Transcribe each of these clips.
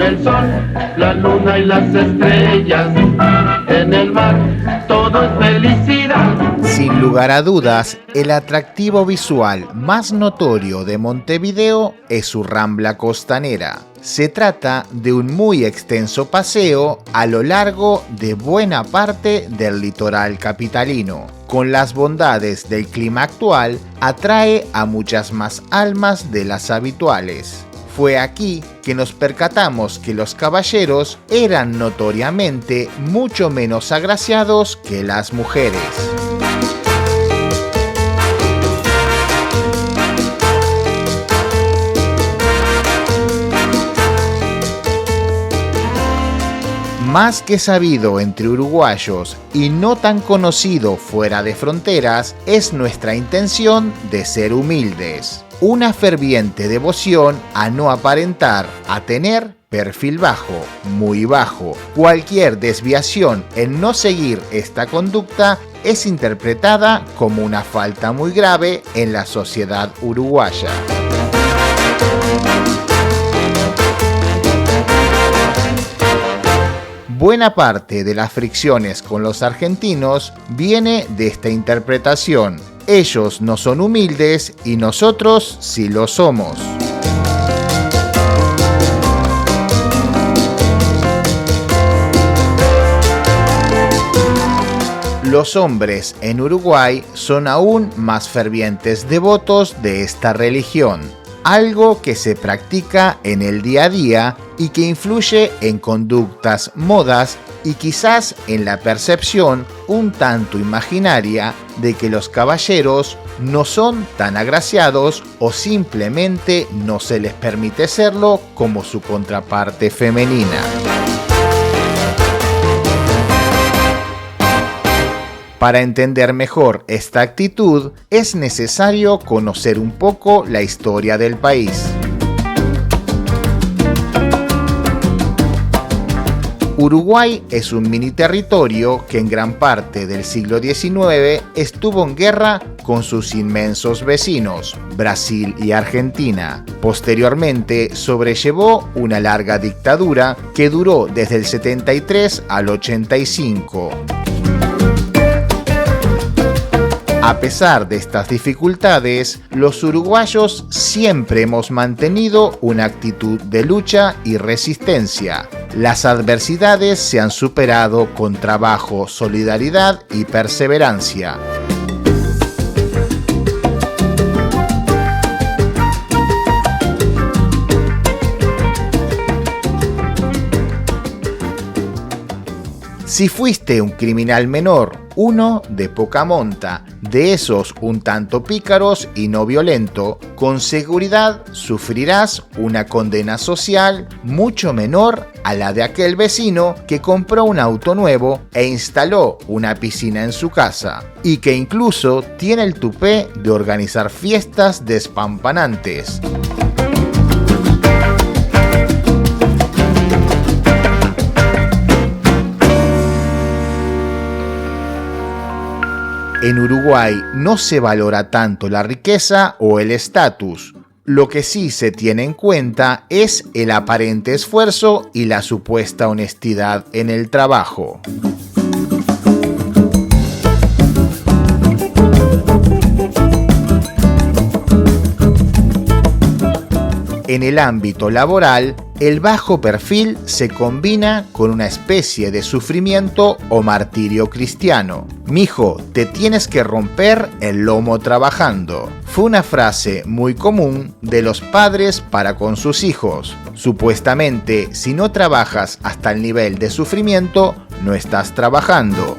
con el sol, la luna y las estrellas. En el mar todo es felicidad. Sin lugar a dudas, el atractivo visual más notorio de Montevideo es su rambla costanera. Se trata de un muy extenso paseo a lo largo de buena parte del litoral capitalino. Con las bondades del clima actual, atrae a muchas más almas de las habituales. Fue aquí que nos percatamos que los caballeros eran notoriamente mucho menos agraciados que las mujeres. Más que sabido entre uruguayos y no tan conocido fuera de fronteras, es nuestra intención de ser humildes. Una ferviente devoción a no aparentar, a tener perfil bajo, muy bajo. Cualquier desviación en no seguir esta conducta es interpretada como una falta muy grave en la sociedad uruguaya. Buena parte de las fricciones con los argentinos viene de esta interpretación. Ellos no son humildes y nosotros sí lo somos. Los hombres en Uruguay son aún más fervientes devotos de esta religión, algo que se practica en el día a día y que influye en conductas, modas y quizás en la percepción un tanto imaginaria de que los caballeros no son tan agraciados o simplemente no se les permite serlo como su contraparte femenina. Para entender mejor esta actitud, es necesario conocer un poco la historia del país. Uruguay es un mini territorio que en gran parte del siglo XIX estuvo en guerra con sus inmensos vecinos, Brasil y Argentina. Posteriormente sobrellevó una larga dictadura que duró desde el 73 al 85. A pesar de estas dificultades, los uruguayos siempre hemos mantenido una actitud de lucha y resistencia. Las adversidades se han superado con trabajo, solidaridad y perseverancia. Si fuiste un criminal menor, uno de poca monta, de esos un tanto pícaros y no violento, con seguridad sufrirás una condena social mucho menor a la de aquel vecino que compró un auto nuevo e instaló una piscina en su casa, y que incluso tiene el tupé de organizar fiestas despampanantes. En Uruguay no se valora tanto la riqueza o el estatus. Lo que sí se tiene en cuenta es el aparente esfuerzo y la supuesta honestidad en el trabajo. En el ámbito laboral, el bajo perfil se combina con una especie de sufrimiento o martirio cristiano. Mijo, te tienes que romper el lomo trabajando. Fue una frase muy común de los padres para con sus hijos. Supuestamente, si no trabajas hasta el nivel de sufrimiento, no estás trabajando.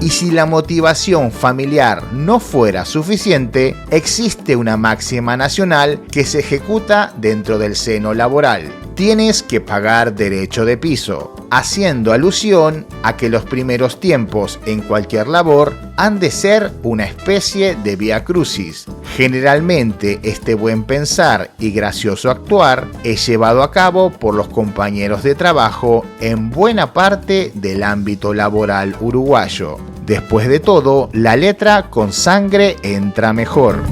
Y si la motivación familiar no fuera suficiente, existe una máxima nacional que se ejecuta dentro del seno laboral. Tienes que pagar derecho de piso, haciendo alusión a que los primeros tiempos en cualquier labor han de ser una especie de vía crucis. Generalmente este buen pensar y gracioso actuar es llevado a cabo por los compañeros de trabajo en buena parte del ámbito laboral uruguayo. Después de todo, la letra con sangre entra mejor.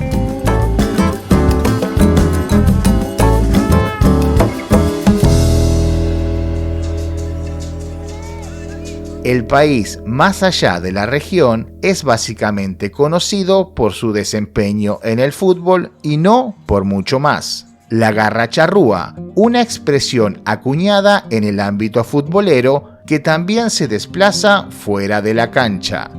El país, más allá de la región, es básicamente conocido por su desempeño en el fútbol y no por mucho más. La garra charrúa, una expresión acuñada en el ámbito futbolero que también se desplaza fuera de la cancha.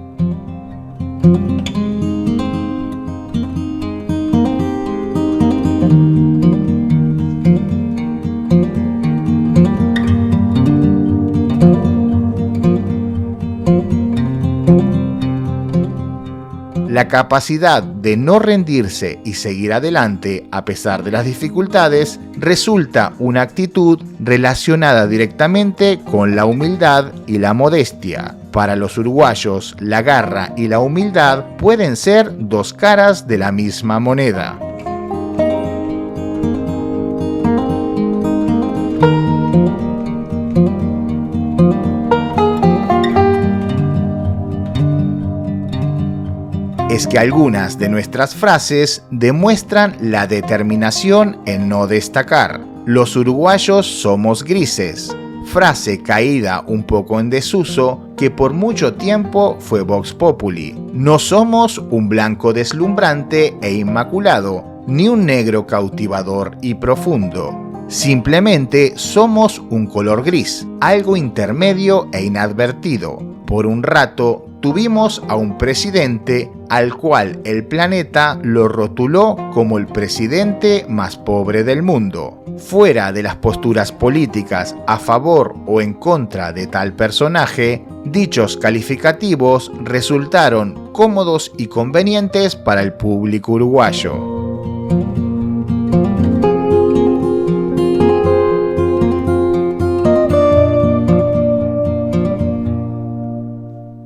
La capacidad de no rendirse y seguir adelante a pesar de las dificultades resulta una actitud relacionada directamente con la humildad y la modestia. Para los uruguayos, la garra y la humildad pueden ser dos caras de la misma moneda. Es que algunas de nuestras frases demuestran la determinación en no destacar. Los uruguayos somos grises. Frase caída un poco en desuso que por mucho tiempo fue Vox Populi. No somos un blanco deslumbrante e inmaculado, ni un negro cautivador y profundo. Simplemente somos un color gris, algo intermedio e inadvertido. Por un rato tuvimos a un presidente al cual el planeta lo rotuló como el presidente más pobre del mundo. Fuera de las posturas políticas a favor o en contra de tal personaje, dichos calificativos resultaron cómodos y convenientes para el público uruguayo.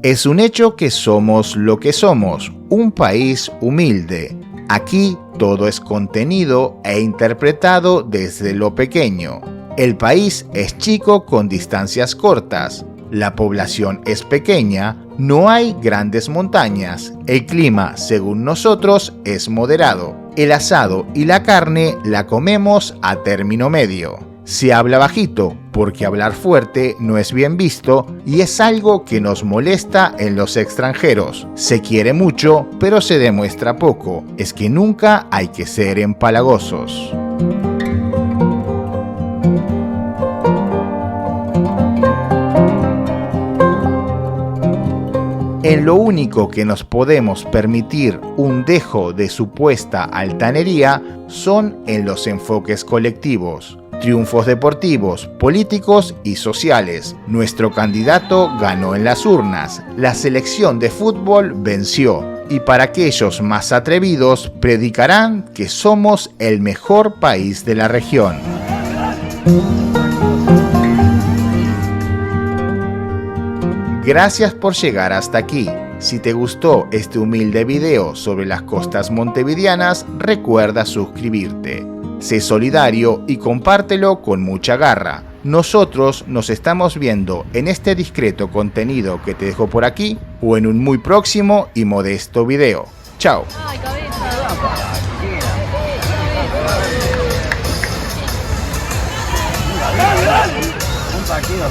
Es un hecho que somos lo que somos, un país humilde. Aquí todo es contenido e interpretado desde lo pequeño. El país es chico con distancias cortas. La población es pequeña, no hay grandes montañas. El clima, según nosotros, es moderado. El asado y la carne la comemos a término medio. Se habla bajito, porque hablar fuerte no es bien visto y es algo que nos molesta en los extranjeros. Se quiere mucho, pero se demuestra poco. Es que nunca hay que ser empalagosos. En lo único que nos podemos permitir un dejo de supuesta altanería son en los enfoques colectivos. Triunfos deportivos, políticos y sociales. Nuestro candidato ganó en las urnas. La selección de fútbol venció. Y para aquellos más atrevidos, predicarán que somos el mejor país de la región. Gracias por llegar hasta aquí. Si te gustó este humilde video sobre las costas montevideanas, recuerda suscribirte. Sé solidario y compártelo con mucha garra. Nosotros nos estamos viendo en este discreto contenido que te dejo por aquí o en un muy próximo y modesto video. Chao. Un partido